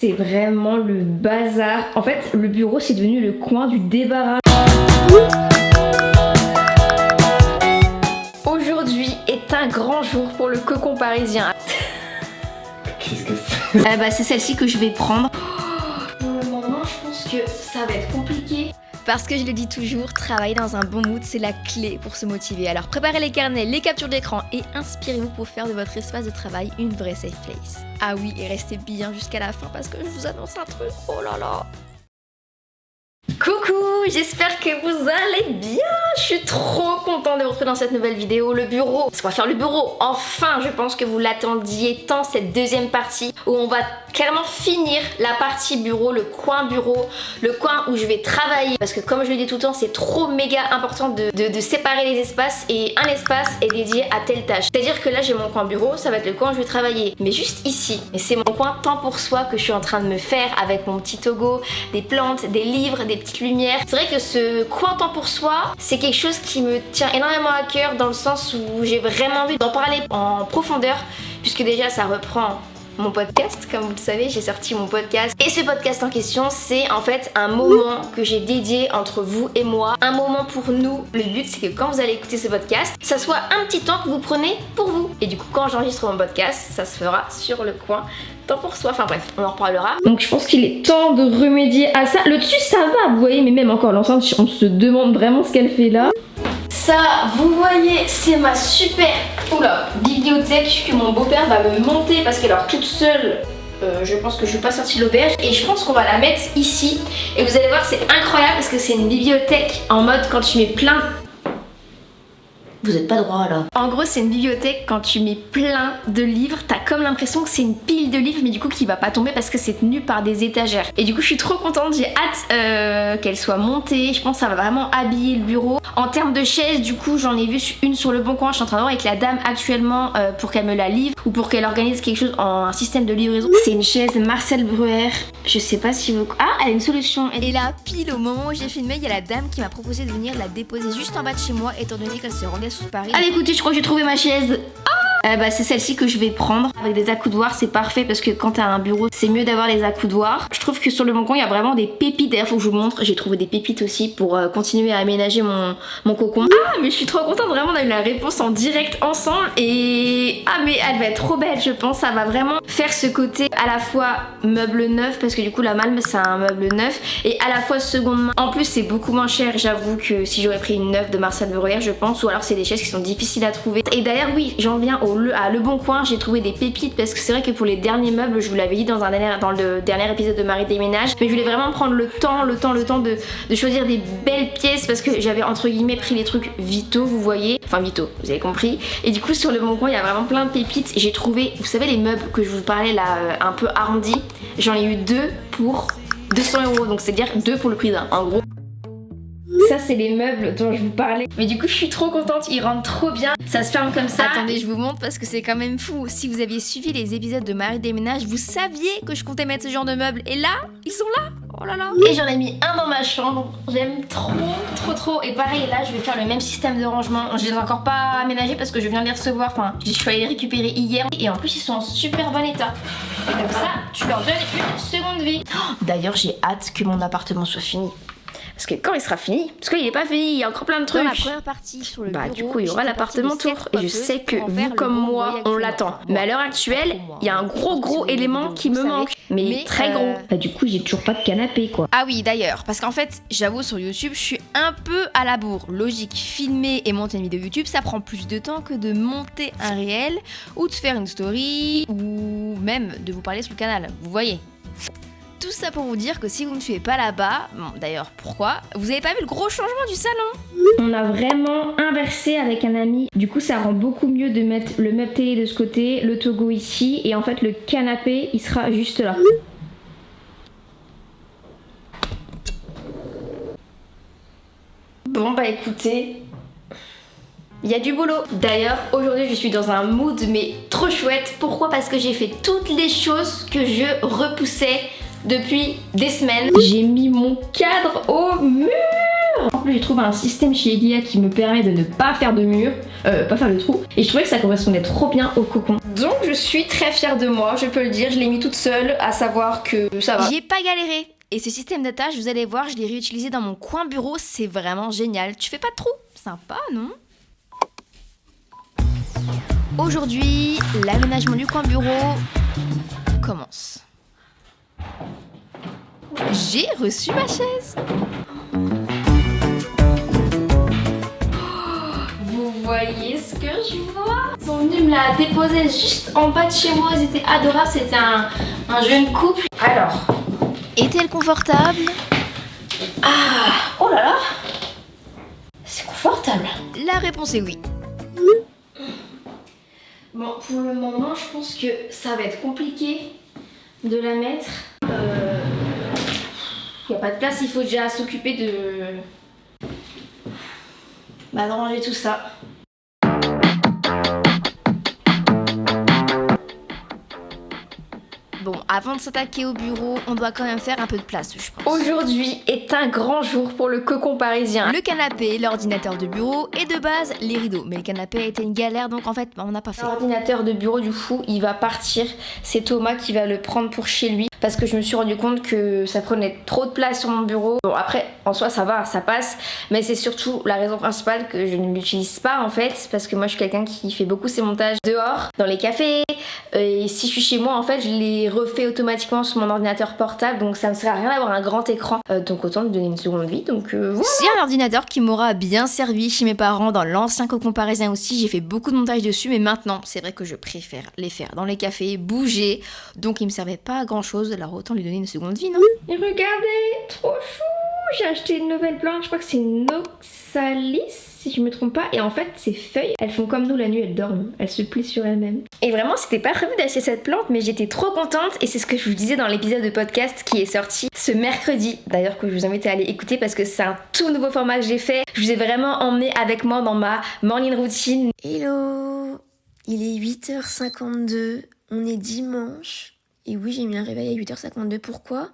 C'est vraiment le bazar. En fait, le bureau, c'est devenu le coin du débarras. Aujourd'hui est un grand jour pour le cocon parisien. Qu'est-ce que c'est? C'est celle-ci que je vais prendre. Pour le moment, je pense que ça va être compliqué. Parce que je le dis toujours, travailler dans un bon mood, c'est la clé pour se motiver. Alors préparez les carnets, les captures d'écran et inspirez-vous pour faire de votre espace de travail une vraie safe place. Ah oui, et restez bien jusqu'à la fin parce que je vous annonce un truc, oh là là. Coucou, j'espère que vous allez bien. Je suis trop contente de vous retrouver dans cette nouvelle vidéo, le bureau. Parce qu'on va faire le bureau. Enfin, je pense que vous l'attendiez tant, cette deuxième partie où on va clairement finir la partie bureau, le coin où je vais travailler. Parce que comme je le dis tout le temps, c'est trop méga important de séparer les espaces et un espace est dédié à telle tâche. C'est-à-dire que là, j'ai mon coin bureau, ça va être le coin où je vais travailler. Mais juste ici, et c'est mon coin temps pour soi que je suis en train de me faire avec mon petit Togo, des plantes, des livres, des petites lumières. C'est vrai que ce coin temps pour soi, c'est quelque chose qui me tient énormément à cœur dans le sens où j'ai vraiment envie d'en parler en profondeur puisque déjà ça reprend mon podcast, comme vous le savez, j'ai sorti mon podcast et ce podcast en question, c'est en fait un moment que j'ai dédié entre vous et moi, un moment pour nous. Le but c'est que quand vous allez écouter ce podcast, ça soit un petit temps que vous prenez pour vous. Et du coup quand j'enregistre mon podcast, ça se fera sur le coin temps pour soi, enfin bref, on en reparlera. Donc je pense qu'il est temps de remédier à ça. Le dessus ça va, vous voyez, mais même encore l'enceinte, on se demande vraiment ce qu'elle fait là. Ça, vous voyez, c'est ma super bibliothèque que mon beau-père va me monter parce qu'elle est toute seule. Je pense que je vais pas sortir l'auberge et je pense qu'on va la mettre ici. Et vous allez voir, c'est incroyable parce que c'est une bibliothèque en mode quand tu mets plein. Vous êtes pas droit là. En gros, c'est une bibliothèque quand tu mets plein de livres, t'as comme l'impression que c'est une pile de livres, mais du coup qui va pas tomber parce que c'est tenu par des étagères. Et du coup, je suis trop contente, j'ai hâte qu'elle soit montée. Je pense que ça va vraiment habiller le bureau. En termes de chaises, du coup, j'en ai vu une sur le Bon Coin. Je suis en train de voir avec la dame actuellement pour qu'elle me la livre ou pour qu'elle organise quelque chose en un système de livraison. C'est une chaise Marcel Breuer. Je sais pas si vous. Ah, elle a une solution. Et là, pile au moment où j'ai filmé, il y a la dame qui m'a proposé de venir la déposer juste en bas de chez moi, étant donné qu'elle se rendait sous Paris. Allez, écoutez, je crois que j'ai trouvé ma chaise. C'est celle-ci que je vais prendre avec des accoudoirs, c'est parfait parce que quand t'as un bureau c'est mieux d'avoir les accoudoirs. Je trouve que sur le Bon Coin il y a vraiment des pépites, d'ailleurs faut que je vous montre, j'ai trouvé des pépites aussi pour continuer à aménager mon cocon. Ah mais je suis trop contente, vraiment on a eu la réponse en direct ensemble et mais elle va être trop belle je pense, ça va vraiment faire ce côté à la fois meuble neuf parce que du coup la Malm c'est un meuble neuf et à la fois seconde main. En plus c'est beaucoup moins cher, j'avoue que si j'aurais pris une neuve de Marcel Breuer je pense, ou alors c'est des chaises qui sont difficiles à trouver. Et d'ailleurs oui, j'en viens à Le Bon Coin, j'ai trouvé des pépites parce que c'est vrai que pour les derniers meubles, je vous l'avais dit dans le dernier épisode de Marie Déménage, mais je voulais vraiment prendre le temps de choisir des belles pièces parce que j'avais entre guillemets pris les trucs vitaux, vous voyez, enfin vitaux, vous avez compris. Et du coup sur Le Bon Coin il y a vraiment plein de pépites. J'ai trouvé, vous savez les meubles que je vous parlais là, un peu arrondis, j'en ai eu deux pour 200 €, donc c'est à dire deux pour le prix d'un, en gros. Ça c'est les meubles dont je vous parlais. Mais du coup je suis trop contente, ils rentrent trop bien. Ça se ferme comme ça. Attendez, je vous montre parce que c'est quand même fou. Si vous aviez suivi les épisodes de Marie Déménage, vous saviez que je comptais mettre ce genre de meubles. Et là, ils sont là. Oh là là. Et j'en ai mis un dans ma chambre. J'aime trop. Et pareil, là je vais faire le même système de rangement. Je les ai encore pas aménagés parce que je viens de les recevoir. Enfin, je suis allée les récupérer hier. Et en plus ils sont en super bon état. Et comme ça, tu leur donnes une seconde vie. D'ailleurs j'ai hâte que mon appartement soit fini. Parce que quand il sera fini, parce qu'il est pas fini, il y a encore plein de trucs. Dans la première partie sur le bureau, du coup il y aura l'appartement tour. Et je sais que vous comme moi, on l'attend. Mais à l'heure actuelle, il y a un gros élément qui me manque. Mais très gros. Du coup j'ai toujours pas de canapé quoi. Ah oui d'ailleurs, parce qu'en fait, j'avoue sur YouTube, je suis un peu à la bourre. Logique, filmer et monter une vidéo YouTube, ça prend plus de temps que de monter un réel ou de faire une story ou même de vous parler sur le canal. Vous voyez. Tout ça pour vous dire que si vous ne suivez pas là-bas, bon d'ailleurs pourquoi, vous avez pas vu le gros changement du salon? On a vraiment inversé avec un ami, du coup ça rend beaucoup mieux de mettre le meuble télé de ce côté, le Togo ici et en fait le canapé il sera juste là. Bon bah écoutez, il y a du boulot. D'ailleurs aujourd'hui je suis dans un mood mais trop chouette. Pourquoi? Parce que j'ai fait toutes les choses que je repoussais depuis des semaines. J'ai mis mon cadre au mur. En plus j'ai trouvé un système chez Ikea qui me permet de ne pas faire de mur, pas faire de trou. Et je trouvais que ça correspondait trop bien au cocon. Donc je suis très fière de moi, je peux le dire. Je l'ai mis toute seule, à savoir que ça va. J'y ai pas galéré. Et ce système d'attache, vous allez voir, je l'ai réutilisé dans mon coin bureau, c'est vraiment génial. Tu fais pas de trou? Sympa, non? Aujourd'hui, l'aménagement du coin bureau commence. J'ai reçu ma chaise. Vous voyez ce que je vois? Ils sont venus me la déposer juste en bas de chez moi, ils étaient adorables, c'était un jeune couple. Alors, est-elle confortable? ah, oh là là, c'est confortable. La réponse est oui. Bon, pour le moment, je pense que ça va être compliqué de la mettre. Il n'y a pas de place, il faut déjà s'occuper de ranger tout ça. Bon, avant de s'attaquer au bureau, on doit quand même faire un peu de place, je pense. Aujourd'hui est un grand jour pour le cocon parisien. Le canapé, l'ordinateur de bureau et de base, les rideaux. Mais le canapé a été une galère, donc en fait, on n'a pas fait. L'ordinateur de bureau, du coup, il va partir. C'est Thomas qui va le prendre pour chez lui. Parce que je me suis rendu compte que ça prenait trop de place sur mon bureau. Bon, après, en soi, ça va, ça passe. Mais c'est surtout la raison principale que je ne l'utilise pas, en fait. Parce que moi, je suis quelqu'un qui fait beaucoup ses montages dehors, dans les cafés. Et si je suis chez moi, en fait, je les refais automatiquement sur mon ordinateur portable. Donc, ça me sert à rien d'avoir un grand écran. Donc, autant lui donner une seconde vie. Donc, voilà. C'est un ordinateur qui m'aura bien servi chez mes parents dans l'ancien cocon parisien aussi. J'ai fait beaucoup de montage dessus. Mais maintenant, c'est vrai que je préfère les faire dans les cafés, bouger. Donc, il me servait pas à grand chose. Alors autant lui donner une seconde vie, non? Et regardez, trop chou! J'ai acheté une nouvelle plante, je crois que c'est une Oxalis, si je me trompe pas. Et en fait, ces feuilles, elles font comme nous la nuit, elles dorment. Elles se plient sur elles-mêmes. Et vraiment, c'était pas prévu d'acheter cette plante, mais j'étais trop contente. Et c'est ce que je vous disais dans l'épisode de podcast qui est sorti ce mercredi. D'ailleurs, que je vous invite à aller écouter parce que c'est un tout nouveau format que j'ai fait. Je vous ai vraiment emmené avec moi dans ma morning routine. Hello! Il est 8h52, on est dimanche. Et oui, j'ai mis un réveil à 8h52, pourquoi?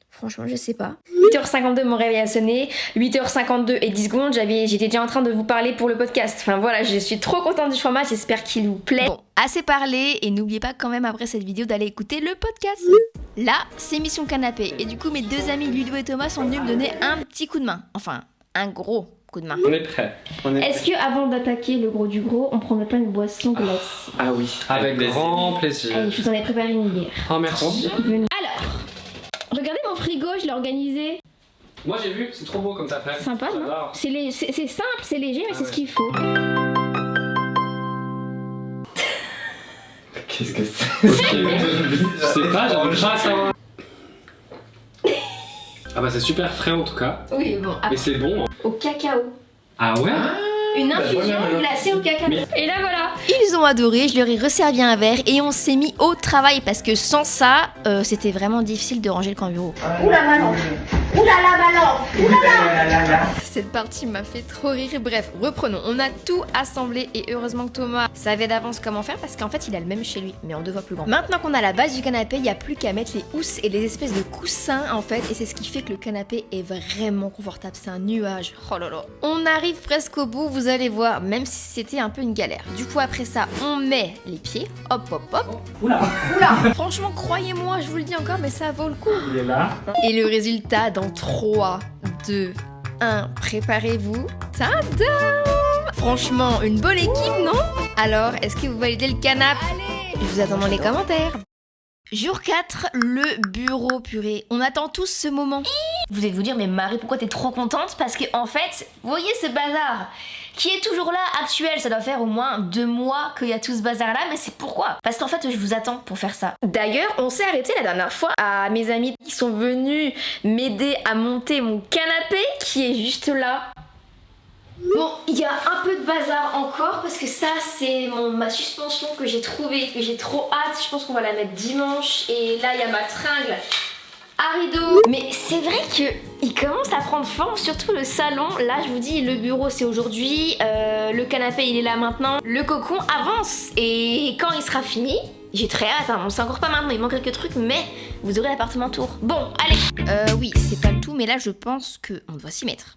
Franchement, je sais pas. 8h52, mon réveil a sonné. 8h52 et 10 secondes, j'étais déjà en train de vous parler pour le podcast. Enfin voilà, je suis trop contente du format, j'espère qu'il vous plaît. Bon, assez parlé, et n'oubliez pas quand même après cette vidéo d'aller écouter le podcast. Là, c'est Mission Canapé, et du coup, mes deux amis Ludo et Thomas sont venus me donner un petit coup de main. Enfin, un gros coup de main. On est prêt. Est-ce que avant d'attaquer le gros du gros, on prendrait pas une boisson glacée? Ah oui, avec grand plaisir. Allez, je vous en ai préparé une hier. Oh merci. Alors, regardez mon frigo, je l'ai organisé. Moi j'ai vu, c'est trop beau comme t'as fait. Sympa, non? J'adore. C'est simple, c'est léger, mais c'est ce qu'il faut. Qu'est-ce que c'est? Je sais pas, j'aimerais pas savoir. Ah bah c'est super frais en tout cas. Oui, bon, Mais c'est bon. au cacao. Ah ouais? Une infusion glacée au cacao. Et là voilà. Ils ont adoré, je leur ai resservi un verre, et on s'est mis au travail, parce que sans ça, c'était vraiment difficile de ranger le coin bureau. Oula Manon. Oulala Manon. Cette partie m'a fait trop rire. Bref, reprenons. On a tout assemblé et heureusement que Thomas savait d'avance comment faire parce qu'en fait il a le même chez lui, mais en deux fois plus grand. Maintenant qu'on a la base du canapé, il n'y a plus qu'à mettre les housses et les espèces de coussins en fait, et c'est ce qui fait que le canapé est vraiment confortable. C'est un nuage. Oh là là. On arrive presque au bout, vous allez voir, même si c'était un peu une galère. Du coup après ça, on met les pieds. Hop hop hop. Oula. Franchement, croyez-moi, je vous le dis encore, mais ça vaut le coup. Il est là. Et le résultat dans 3, 2, 1, préparez-vous. Tadam! Franchement, une bonne équipe, non? Alors, est-ce que vous validez le canapé? Je vous attends dans les commentaires. Jour 4, le bureau, purée. On attend tous ce moment. Vous allez vous dire, mais Marie, pourquoi t'es trop contente? Parce que en fait, vous voyez ce bazar qui est toujours là, actuel. Ça doit faire au moins 2 mois qu'il y a tout ce bazar là, mais c'est pourquoi? Parce qu'en fait, je vous attends pour faire ça. D'ailleurs, on s'est arrêté la dernière fois à mes amis qui sont venus m'aider à monter mon canapé qui est juste là. Bon, il y a un peu de bazar encore parce que ça c'est ma suspension que j'ai trouvée, que j'ai trop hâte. Je pense qu'on va la mettre dimanche. Et là il y a ma tringle à rideau. Mais c'est vrai qu'il commence à prendre forme, surtout le salon. Là je vous dis, le bureau c'est aujourd'hui, le canapé il est là maintenant. Le cocon avance et quand il sera fini, j'ai très hâte, hein. On sait encore pas maintenant, il manque quelques trucs, mais vous aurez l'appartement tour. Bon, allez. Oui, c'est pas le tout, mais là je pense qu'on doit s'y mettre.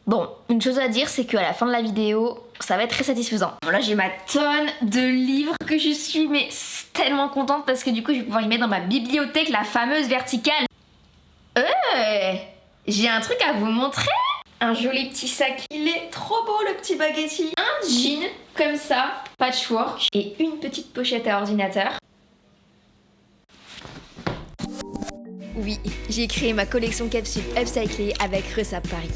Bon, une chose à dire, c'est qu'à la fin de la vidéo, ça va être très satisfaisant. Là, j'ai ma tonne de livres que je suis mais tellement contente parce que du coup, je vais pouvoir y mettre dans ma bibliothèque, la fameuse verticale. J'ai un truc à vous montrer. Un joli petit sac. Il est trop beau, le petit baguetti. Un jean, comme ça, patchwork. Et une petite pochette à ordinateur. Oui, j'ai créé ma collection capsule upcyclée avec Resap Paris.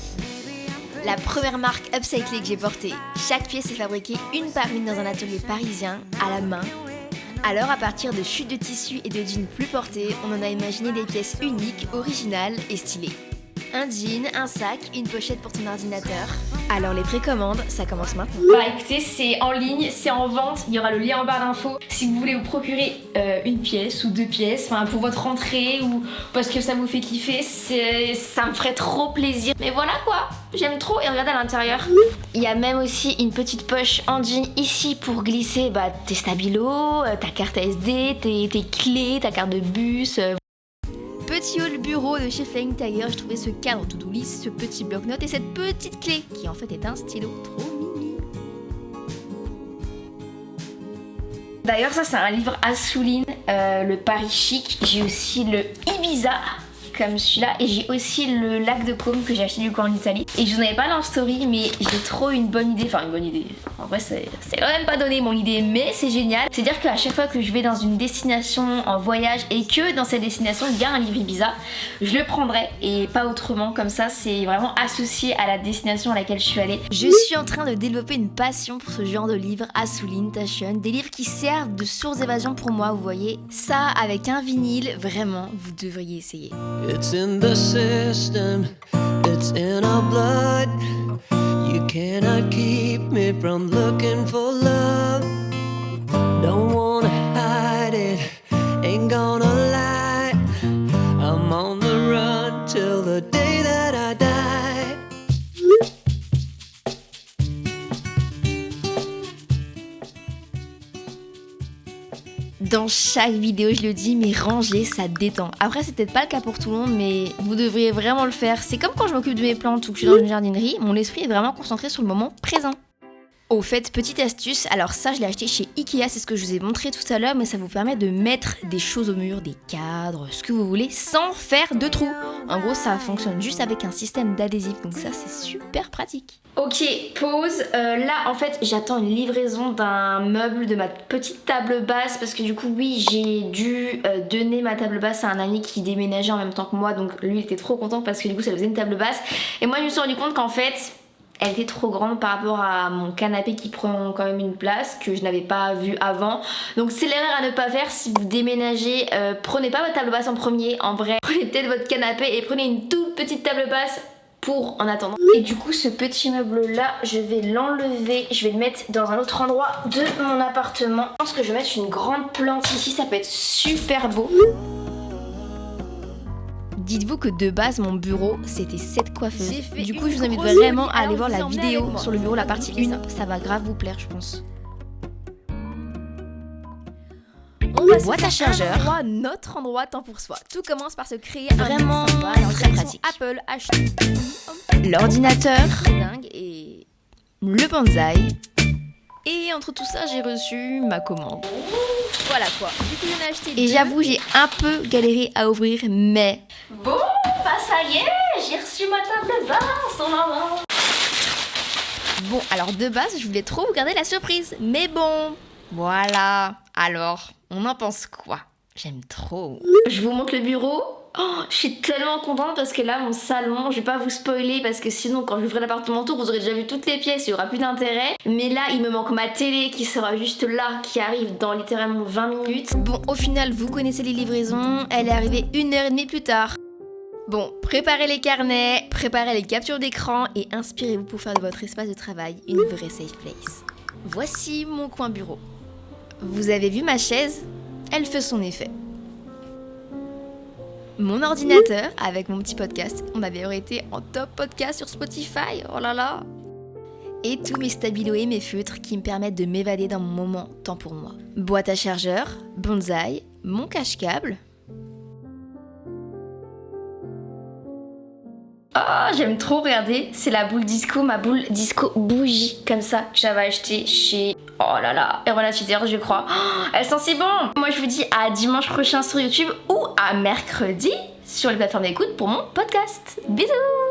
La première marque upcyclée que j'ai portée. Chaque pièce est fabriquée une par une dans un atelier parisien, à la main. Alors à partir de chutes de tissu et de jeans plus portés, on en a imaginé des pièces uniques, originales et stylées. Un jean, un sac, une pochette pour ton ordinateur. Alors les précommandes, ça commence maintenant. Bah écoutez, c'est en ligne, c'est en vente, il y aura le lien en barre d'infos. Si vous voulez vous procurer une pièce ou 2 pièces, enfin pour votre rentrée ou parce que ça vous fait kiffer, ça me ferait trop plaisir. Mais voilà quoi, j'aime trop et regardez à l'intérieur. Il y a même aussi une petite poche en jean ici pour glisser tes stabilos, ta carte SD, tes clés, ta carte de bus. Petit haut bureau de chez Flying Tiger, j'ai trouvé ce cadre to-do list, ce petit bloc-notes et cette petite clé qui en fait est un stylo trop mimi. D'ailleurs ça c'est un livre Assouline, le Paris chic. J'ai aussi le Ibiza comme celui-là et j'ai aussi le lac de Côme que j'ai acheté du coup en Italie. Et je vous en avais pas en story mais j'ai trop une bonne idée, enfin une bonne idée. En vrai c'est quand même pas donné mon idée mais c'est génial. C'est-à-dire qu'à chaque fois que je vais dans une destination en voyage et que dans cette destination il y a un livre Ibiza, je le prendrai et pas autrement. Comme ça c'est vraiment associé à la destination à laquelle je suis allée. Je suis en train de développer une passion pour ce genre de livres, Assouline, Taschen, des livres qui servent de source d'évasion pour moi, vous voyez. Ça avec un vinyle, vraiment vous devriez essayer. It's in the system, it's in our blood. You cannot keep me from looking for love. Don't wanna hide it, ain't gonna lie. I'm on the run till the day that I die. Dans chaque vidéo, je le dis, mais ranger, ça détend. Après, c'est peut-être pas le cas pour tout le monde, mais vous devriez vraiment le faire. C'est comme quand je m'occupe de mes plantes ou que je suis dans une jardinerie, mon esprit est vraiment concentré sur le moment présent. Au fait, petite astuce, alors ça je l'ai acheté chez Ikea, c'est ce que je vous ai montré tout à l'heure, mais ça vous permet de mettre des choses au mur, des cadres, ce que vous voulez, sans faire de trous. En gros, ça fonctionne juste avec un système d'adhésif, donc ça c'est super pratique. Ok, pause. Là, en fait, j'attends une livraison d'un meuble de ma petite table basse parce que du coup, oui, j'ai dû donner ma table basse à un ami qui déménageait en même temps que moi, donc lui, il était trop content parce que du coup, ça faisait une table basse. Et moi, je me suis rendu compte qu'en fait, elle était trop grande par rapport à mon canapé qui prend quand même une place que je n'avais pas vu avant. Donc c'est l'erreur à ne pas faire si vous déménagez. Prenez pas votre table basse en premier, en vrai. Prenez peut-être votre canapé et prenez une toute petite table basse pour en attendant. Et du coup ce petit meuble là, je vais l'enlever. Je vais le mettre dans un autre endroit de mon appartement. Je pense que je vais mettre une grande plante ici, ça peut être super beau. Dites-vous que de base mon bureau c'était cette coiffeuse. Du coup je vous invite vraiment à aller voir la vidéo sur le bureau, la partie 1. Ça va grave vous plaire je pense. On va boîte à chargeur. Notre endroit temps pour soi. Tout commence par se créer vraiment très pratique. Apple, l'ordinateur, dingue et le bonsaï. Et entre tout ça, j'ai reçu ma commande. Voilà quoi. Du coup, j'en ai acheté. Et j'avoue, j'ai un peu galéré à ouvrir, mais bon, bah ça y est, j'ai reçu ma table basse en maman. Bon, alors de base, je voulais trop vous garder la surprise, mais bon, voilà. Alors, on en pense quoi? J'aime trop. Je vous montre le bureau. Oh, je suis tellement contente parce que là, mon salon, je vais pas vous spoiler parce que sinon, quand j'ouvrirai l'appartement tour, vous aurez déjà vu toutes les pièces, il y aura plus d'intérêt. Mais là, il me manque ma télé qui sera juste là, qui arrive dans littéralement 20 minutes. Bon, au final, vous connaissez les livraisons, elle est arrivée 1h30 plus tard. Bon, préparez les carnets, préparez les captures d'écran et inspirez-vous pour faire de votre espace de travail une vraie safe place. Voici mon coin bureau. Vous avez vu ma chaise? Elle fait son effet. Mon ordinateur avec mon petit podcast. On avait été en top podcast sur Spotify. Oh là là. Et tous mes stabilos et mes feutres qui me permettent de m'évader dans mon moment temps pour moi. Boîte à chargeur, bonsaï, mon cache-câble. Oh, j'aime trop, regardez, c'est la boule disco, ma boule disco bougie, comme ça, que j'avais acheté chez... Oh là là, Herbal Nature, je crois. Oh, elle sent si bon. Moi, je vous dis à dimanche prochain sur YouTube ou à mercredi sur les plateformes d'écoute pour mon podcast. Bisous.